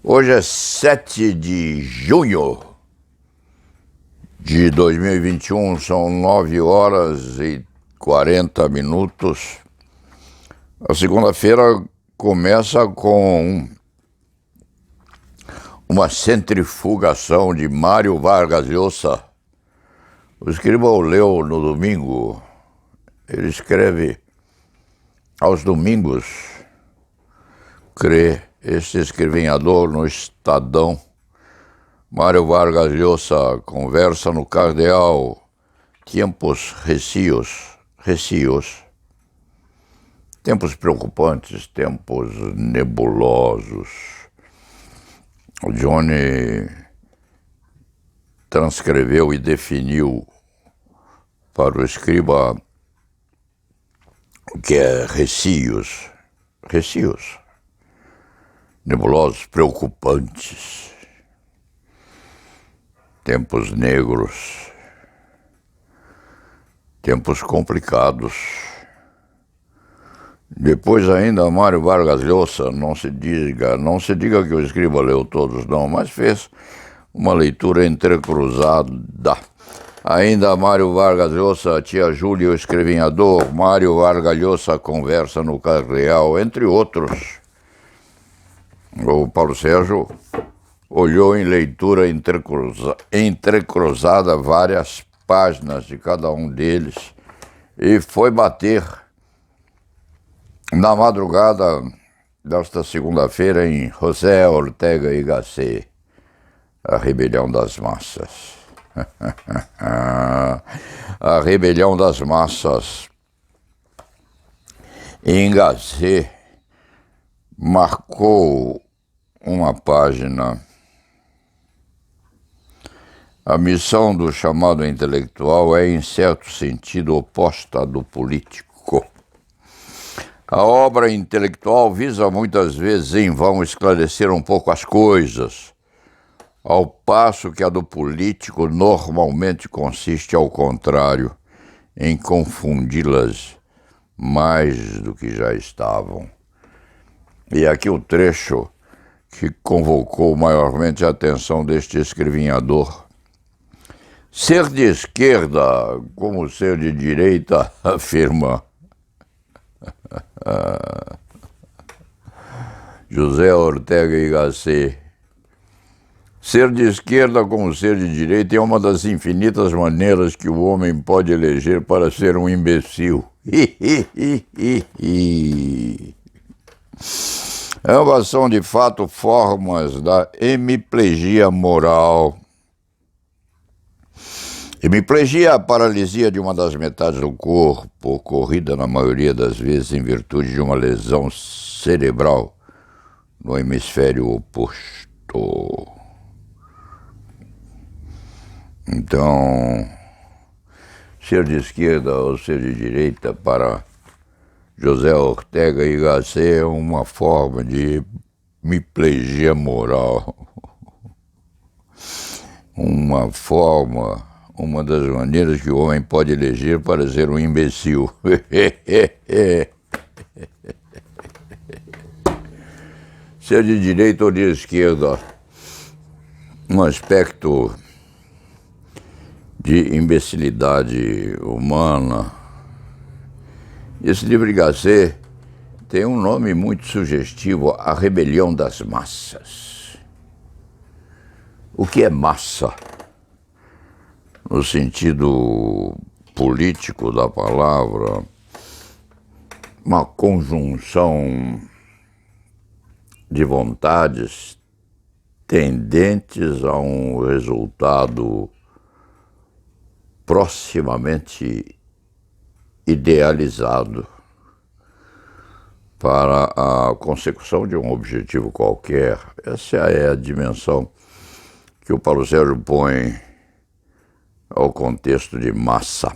Hoje é 7 de junho de 2021, são 9 horas e 40 minutos. A segunda-feira começa com uma centrifugação de Mário Vargas Llosa. O escriba leu no domingo. Ele escreve aos domingos, crê este escrevinhador no Estadão. Mário Vargas Llosa conversa no Cardeal. Tempos recios, tempos preocupantes, tempos nebulosos. O Johnny transcreveu e definiu para o escriba o que é recios, nebulosos, preocupantes, tempos negros, tempos complicados. Depois ainda Mário Vargas Llosa, não se diga que o escriba leu todos não, mas fez uma leitura entrecruzada. Ainda Mário Vargas Llosa, tia Júlia, o escrevinhador, Mário Vargas Llosa conversa no Cardeal, entre outros. O Paulo Sérgio olhou em leitura entrecruzada várias páginas de cada um deles e foi bater na madrugada desta segunda-feira em José Ortega y Gasset, a rebelião das massas. A rebelião das massas em Gasset marcou uma página. A missão do chamado intelectual é, em certo sentido, oposta à do político. A obra intelectual visa muitas vezes em vão esclarecer um pouco as coisas, ao passo que a do político normalmente consiste ao contrário, em confundi-las mais do que já estavam. E aqui o trecho que convocou maiormente a atenção deste escrevinhador. Ser de esquerda, como ser de direita, afirma José Ortega y Gasset. Ser de esquerda como ser de direita é uma das infinitas maneiras que o homem pode eleger para ser um imbecil. Ambas são, de fato, formas da hemiplegia moral. Hemiplegia é a paralisia de uma das metades do corpo, ocorrida na maioria das vezes em virtude de uma lesão cerebral no hemisfério oposto. Então, ser de esquerda ou ser de direita para José Ortega y Gasset é uma forma de hemiplegia moral. Uma das maneiras que o homem pode eleger para ser um imbecil. Ser de direita ou de esquerda, um aspecto de imbecilidade humana. Esse livro de Gasset tem um nome muito sugestivo, A Rebelião das Massas. O que é massa? No sentido político da palavra, uma conjunção de vontades tendentes a um resultado proximamente idealizado para a consecução de um objetivo qualquer. Essa é a dimensão que o Paulo Sérgio põe ao contexto de massa.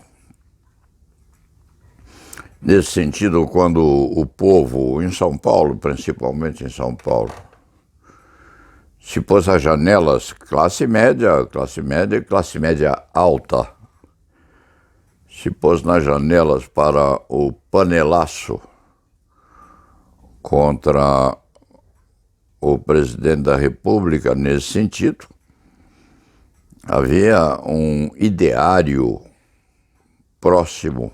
Nesse sentido, quando o povo, em São Paulo, principalmente em São Paulo, se pôs às janelas, classe média e classe média alta, se pôs nas janelas para o panelaço contra o presidente da República nesse sentido. Havia um ideário próximo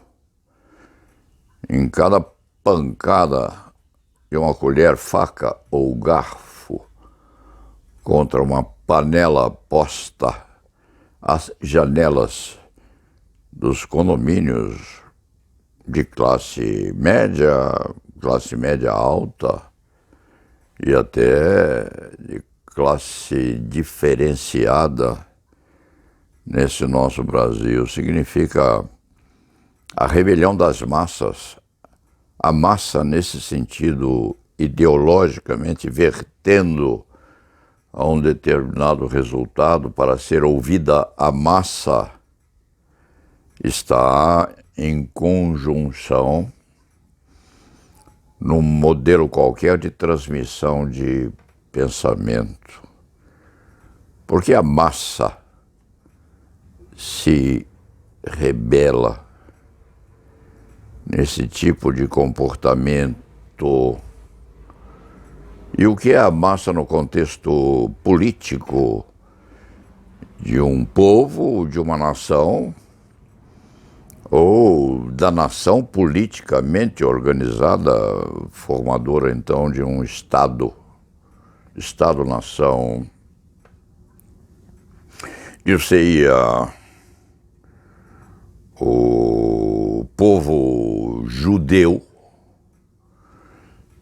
em cada pancada de uma colher, faca ou garfo contra uma panela posta às janelas dos condomínios de classe média alta e até de classe diferenciada nesse nosso Brasil. Significa a rebelião das massas, a massa nesse sentido ideologicamente vertendo a um determinado resultado para ser ouvida. A massa está em conjunção num modelo qualquer de transmissão de pensamento. Porque a massa se rebela nesse tipo de comportamento. E o que é a massa no contexto político de um povo, de uma nação, ou da nação politicamente organizada, formadora então de um Estado-nação. Isso seria o povo judeu,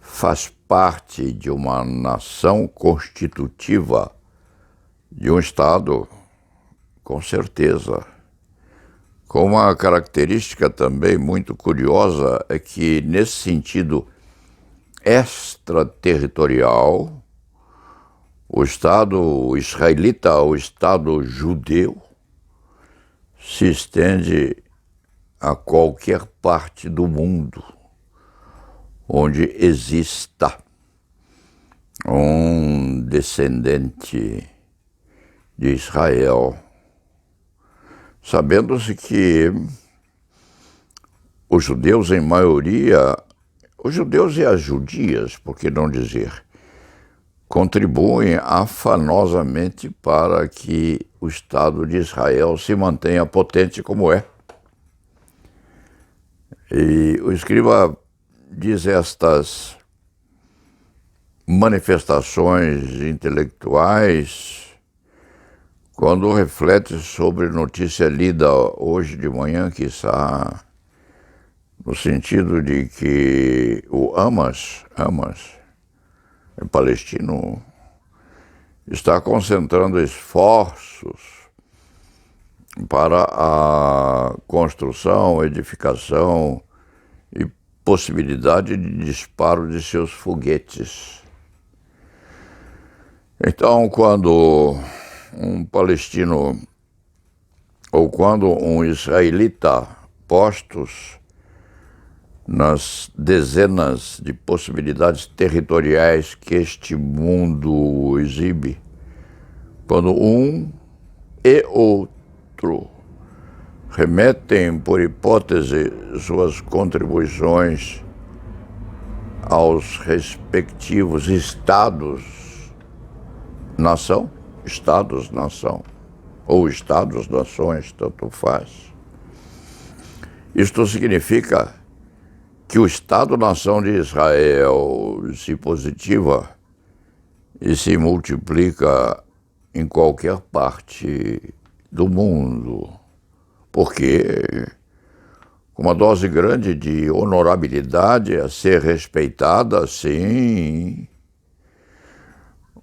faz parte de uma nação constitutiva de um Estado, com certeza. Com uma característica também muito curiosa é que, nesse sentido extraterritorial, o Estado israelita, o Estado judeu, se estende a qualquer parte do mundo onde exista um descendente de Israel, sabendo-se que os judeus, em maioria, os judeus e as judias, por que não dizer, contribuem afanosamente para que o Estado de Israel se mantenha potente como é. E o escriba diz estas manifestações intelectuais quando reflete sobre notícia lida hoje de manhã, quiçá, no sentido de que o Hamas, palestino, está concentrando esforços para a construção, edificação e possibilidade de disparo de seus foguetes. Então, quando um palestino ou quando um israelita postos nas dezenas de possibilidades territoriais que este mundo exibe, quando um e outro remetem, por hipótese, suas contribuições aos respectivos Estados-nação, ou Estados-nações, tanto faz. Isto significa que o Estado-nação de Israel se positiva e se multiplica em qualquer parte do mundo, porque com uma dose grande de honorabilidade a ser respeitada, sim.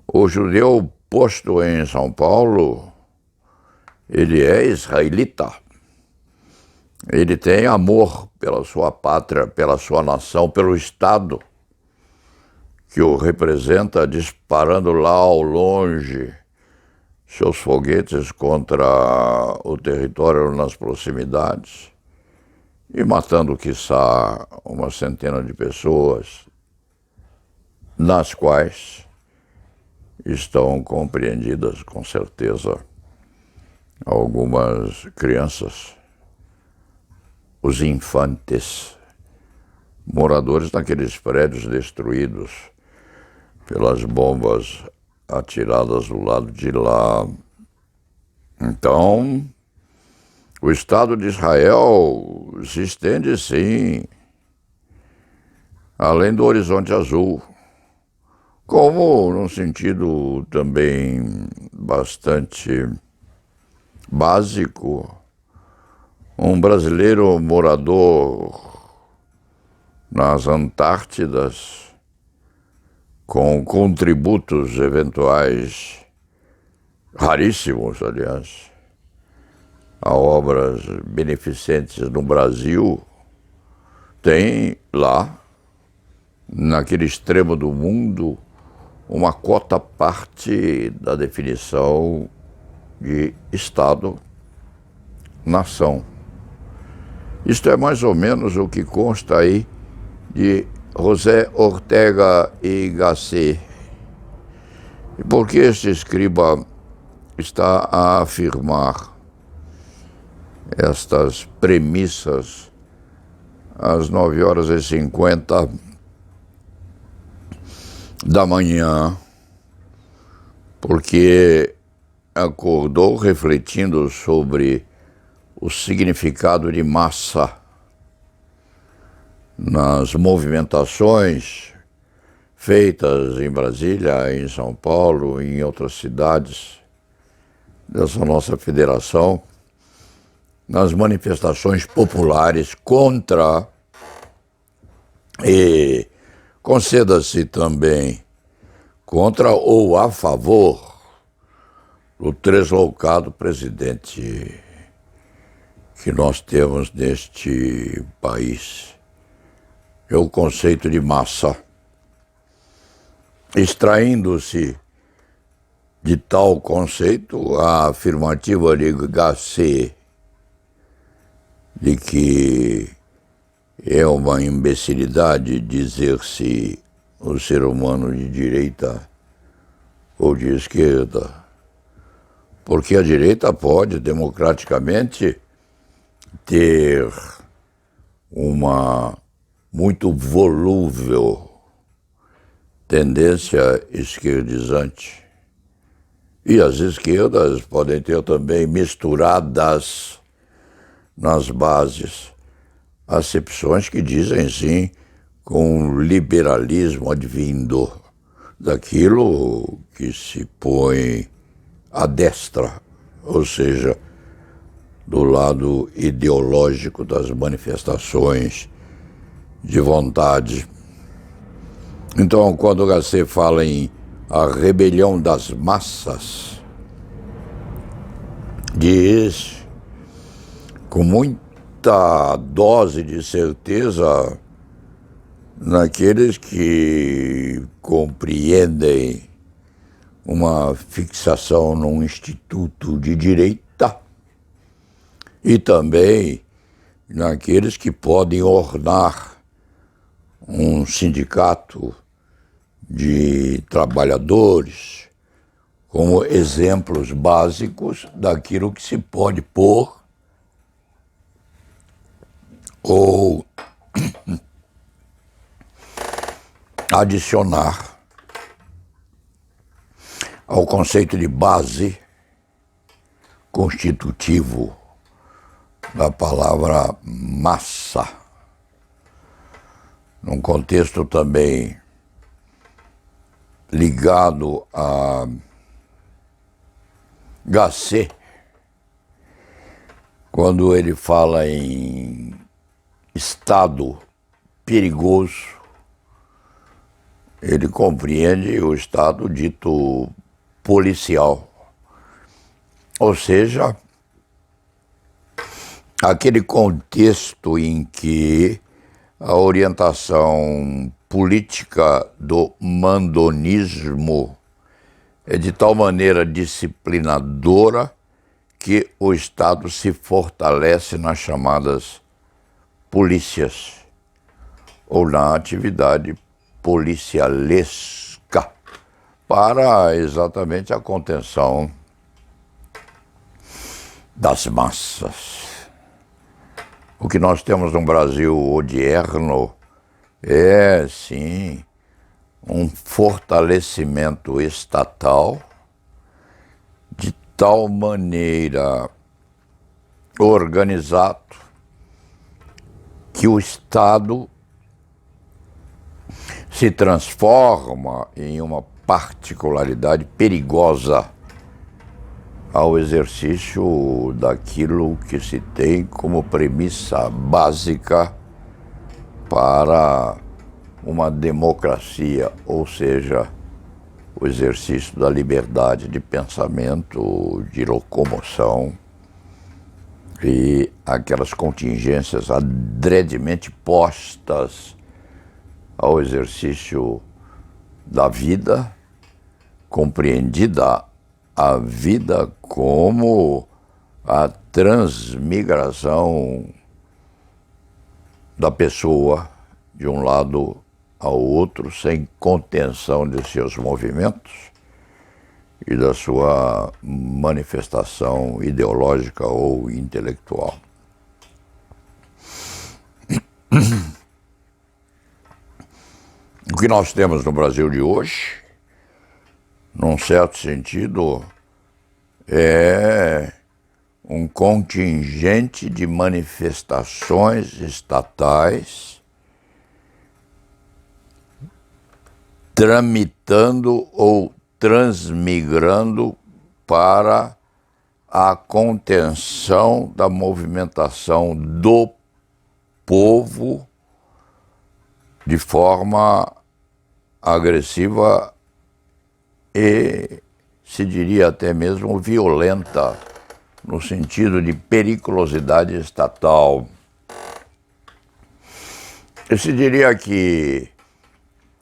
O judeu posto em São Paulo, ele é israelita. Ele tem amor pela sua pátria, pela sua nação, pelo Estado que o representa, disparando lá ao longe seus foguetes contra o território nas proximidades e matando, quiçá, uma centena de pessoas, nas quais estão compreendidas, com certeza, algumas crianças, os infantes, moradores daqueles prédios destruídos pelas bombas atiradas do lado de lá. Então, o Estado de Israel se estende, sim, além do horizonte azul, como, num sentido também bastante básico, um brasileiro morador nas Antártidas, com contributos eventuais raríssimos, aliás, a obras beneficentes no Brasil, tem lá, naquele extremo do mundo, uma cota parte da definição de Estado-nação. Isto é mais ou menos o que consta aí de José Ortega y Gasset. E por que este escriba está a afirmar estas premissas às 9h50 da manhã? Porque acordou refletindo sobre o significado de massa nas movimentações feitas em Brasília, em São Paulo, em outras cidades dessa nossa federação, nas manifestações populares contra e, conceda-se também, contra ou a favor do deslocado presidente que nós temos neste país. É o conceito de massa, extraindo-se de tal conceito a afirmativa de Gasset de que é uma imbecilidade dizer-se o ser humano de direita ou de esquerda, porque a direita pode democraticamente ter uma muito volúvel tendência esquerdizante. E as esquerdas podem ter também misturadas nas bases acepções que dizem sim com liberalismo advindo daquilo que se põe à destra, ou seja, do lado ideológico das manifestações de vontade. Então, quando o Gasset fala em a rebelião das massas, diz com muita dose de certeza naqueles que compreendem uma fixação num instituto de direita e também naqueles que podem ornar um sindicato de trabalhadores como exemplos básicos daquilo que se pode pôr ou adicionar ao conceito de base constitutivo da palavra massa, num contexto também ligado a Gasset, quando ele fala em estado perigoso, ele compreende o estado dito policial, ou seja, aquele contexto em que a orientação política do mandonismo é de tal maneira disciplinadora que o Estado se fortalece nas chamadas polícias ou na atividade policialesca para exatamente a contenção das massas. O que nós temos no Brasil odierno é, sim, um fortalecimento estatal de tal maneira organizado que o Estado se transforma em uma particularidade perigosa ao exercício daquilo que se tem como premissa básica para uma democracia, ou seja, o exercício da liberdade de pensamento, de locomoção e aquelas contingências adredemente postas ao exercício da vida, compreendida a vida como a transmigração da pessoa de um lado ao outro, sem contenção de seus movimentos e da sua manifestação ideológica ou intelectual. O que nós temos no Brasil de hoje, num certo sentido, é um contingente de manifestações estatais tramitando ou transmigrando para a contenção da movimentação do povo de forma agressiva e, se diria até mesmo, violenta, no sentido de periculosidade estatal. Eu se diria que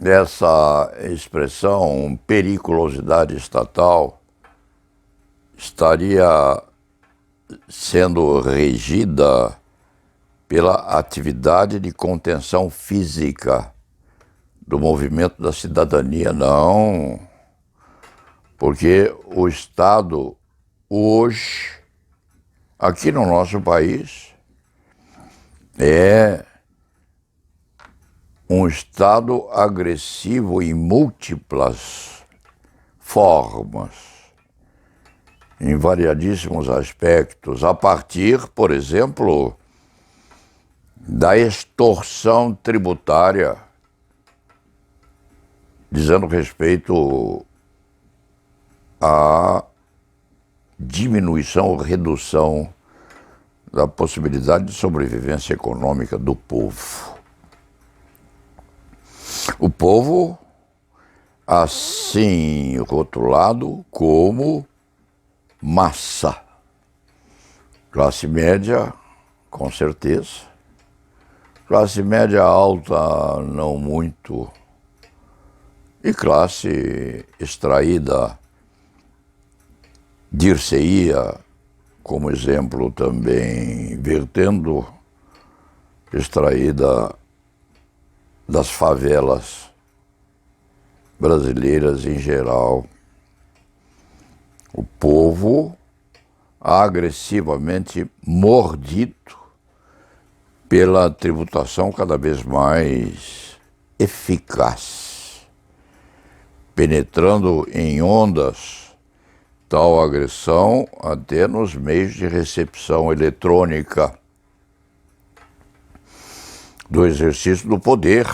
essa expressão periculosidade estatal estaria sendo regida pela atividade de contenção física do movimento da cidadania, não, porque o Estado hoje, aqui no nosso país, é um Estado agressivo em múltiplas formas, em variadíssimos aspectos, a partir, por exemplo, da extorsão tributária, dizendo respeito à diminuição ou redução da possibilidade de sobrevivência econômica do povo. O povo, assim rotulado como massa. Classe média, com certeza. Classe média alta, não muito. E classe extraída, dir-se-ia, como exemplo também, vertendo, extraída das favelas brasileiras em geral. O povo agressivamente mordido pela tributação cada vez mais eficaz, penetrando em ondas tal agressão até nos meios de recepção eletrônica do exercício do poder,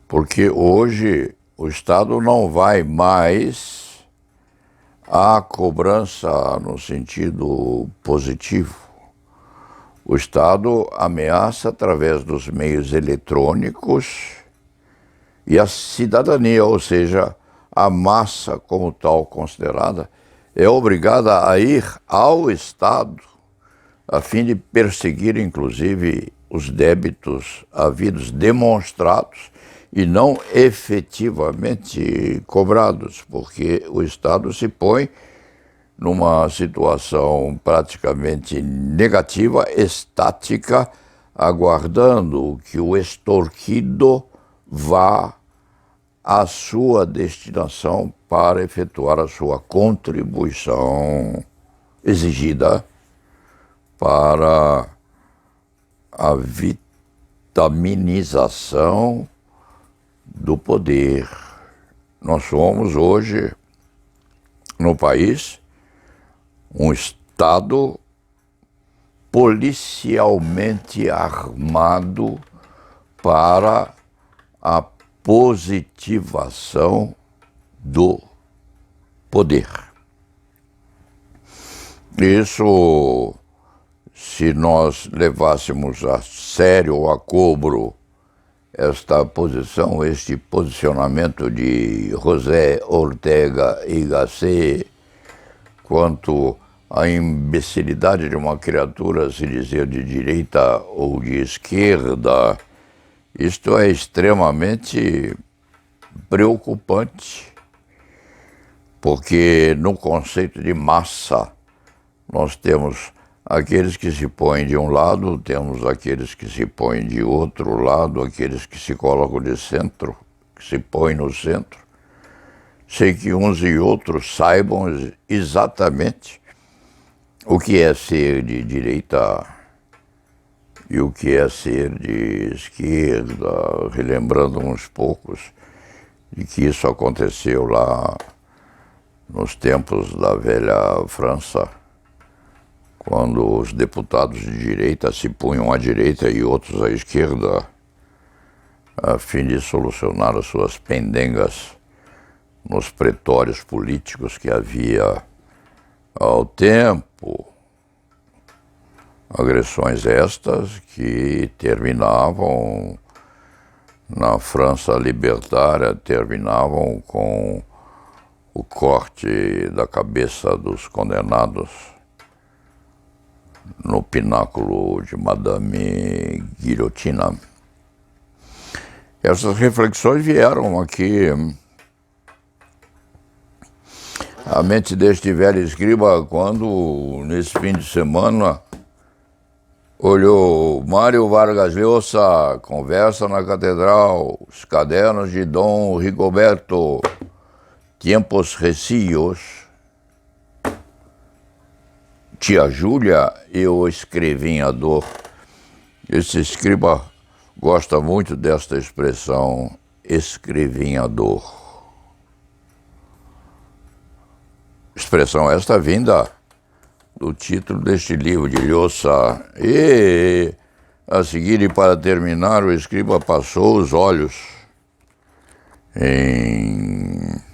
porque hoje o Estado não vai mais à cobrança no sentido positivo. O Estado ameaça através dos meios eletrônicos e a cidadania, ou seja, a massa como tal considerada, é obrigada a ir ao Estado a fim de perseguir, inclusive, os débitos havidos demonstrados e não efetivamente cobrados, porque o Estado se põe numa situação praticamente negativa, estática, aguardando que o extorquido vá à sua destinação para efetuar a sua contribuição exigida para a vitaminização do poder. Nós somos hoje, no país, um Estado policialmente armado para a positivação do poder. Isso, se nós levássemos a sério ou a cobro esta posição, este posicionamento de José Ortega y Gasset quanto à imbecilidade de uma criatura se dizer de direita ou de esquerda, isto é extremamente preocupante, porque no conceito de massa nós temos aqueles que se põem de um lado, temos aqueles que se põem de outro lado, aqueles que se colocam de centro, que se põem no centro, sem que uns e outros saibam exatamente o que é ser de direita e o que é ser de esquerda, relembrando uns poucos de que isso aconteceu lá nos tempos da velha França, quando os deputados de direita se punham à direita e outros à esquerda, a fim de solucionar as suas pendengas nos pretórios políticos que havia ao tempo. Agressões estas que terminavam, na França libertária, terminavam com o corte da cabeça dos condenados no pináculo de Madame Guilhotina. Essas reflexões vieram aqui à mente deste velho escriba quando, nesse fim de semana, olhou Mário Vargas Llosa, Conversa na Catedral, os cadernos de Dom Rigoberto, Tiempos Recios, Tia Júlia e o Escrevinhador. Esse escriba gosta muito desta expressão, escrevinhador. Expressão esta vinda do título deste livro de Llosa. E, a seguir e para terminar, o escriba passou os olhos em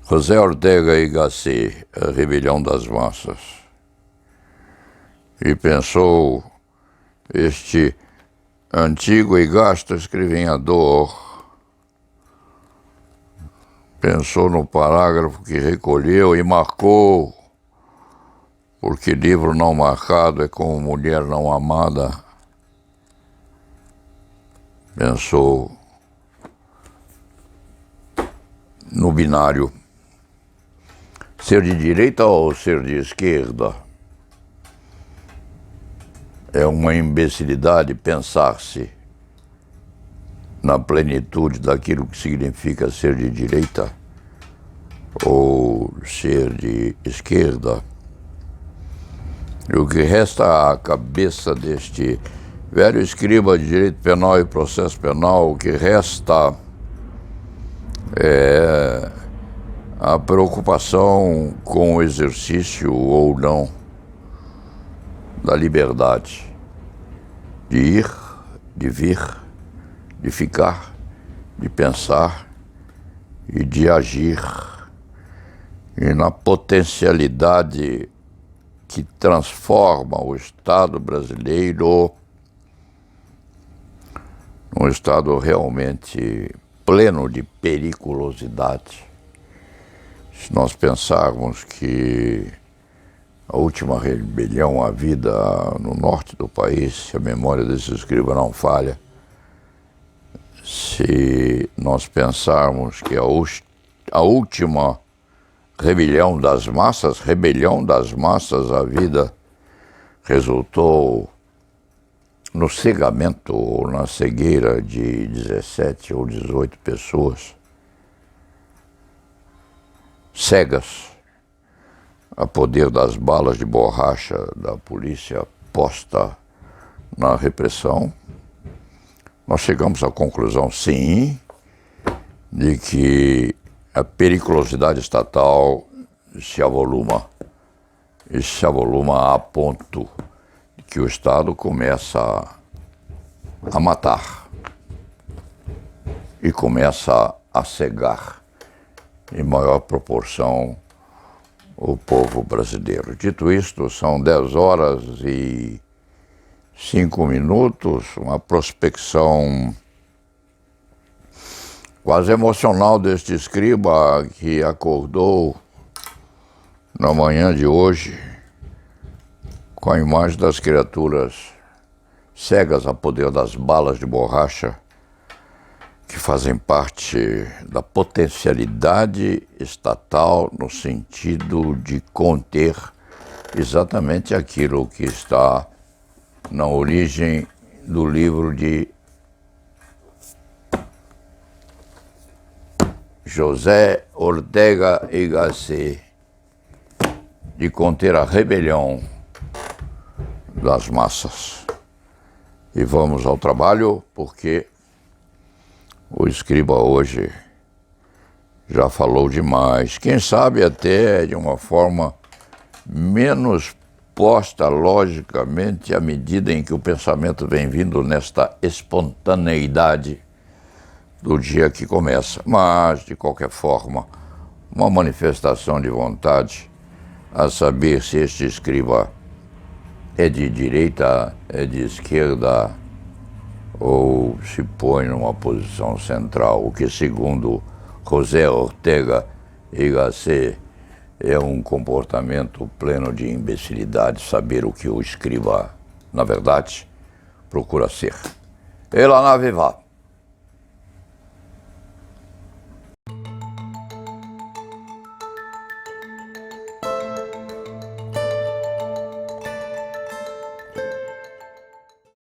José Ortega y Gasset, A Rebelião das Massas, e pensou, este antigo e gasto escrevinhador pensou no parágrafo que recolheu e marcou, porque livro não marcado é como mulher não amada. Pensou no binário, ser de direita ou ser de esquerda. É uma imbecilidade pensar-se na plenitude daquilo que significa ser de direita ou ser de esquerda. E o que resta à cabeça deste velho escriba de direito penal e processo penal, o que resta é a preocupação com o exercício ou não da liberdade de ir, de vir, de ficar, de pensar e de agir, e na potencialidade que transforma o Estado brasileiro num Estado realmente pleno de periculosidade. Se nós pensarmos que a última rebelião havida no norte do país, se a memória desse escriba não falha, se nós pensarmos que a última rebelião das massas havida resultou no cegamento ou na cegueira de 17 ou 18 pessoas cegas a poder das balas de borracha da polícia posta na repressão. nós chegamos à conclusão, sim, de que a periculosidade estatal se avoluma. E se avoluma a ponto de que o Estado começa a matar e começa a cegar em maior proporção o povo brasileiro. Dito isto, são 10 horas e 5 minutos, uma prospecção quase emocional deste escriba que acordou na manhã de hoje com a imagem das criaturas cegas a poder das balas de borracha que fazem parte da potencialidade estatal no sentido de conter exatamente aquilo que está na origem do livro de José Ortega y Gasset, de conter a rebelião das massas. E vamos ao trabalho, porque o escriba hoje já falou demais. Quem sabe até de uma forma menos posta logicamente à medida em que o pensamento vem vindo nesta espontaneidade do dia que começa. Mas, de qualquer forma, uma manifestação de vontade a saber se este escriba é de direita, é de esquerda, ou se põe numa posição central, o que, segundo José Ortega y Gasset, é um comportamento pleno de imbecilidade, saber o que o escriba, na verdade, procura ser. E la nave va.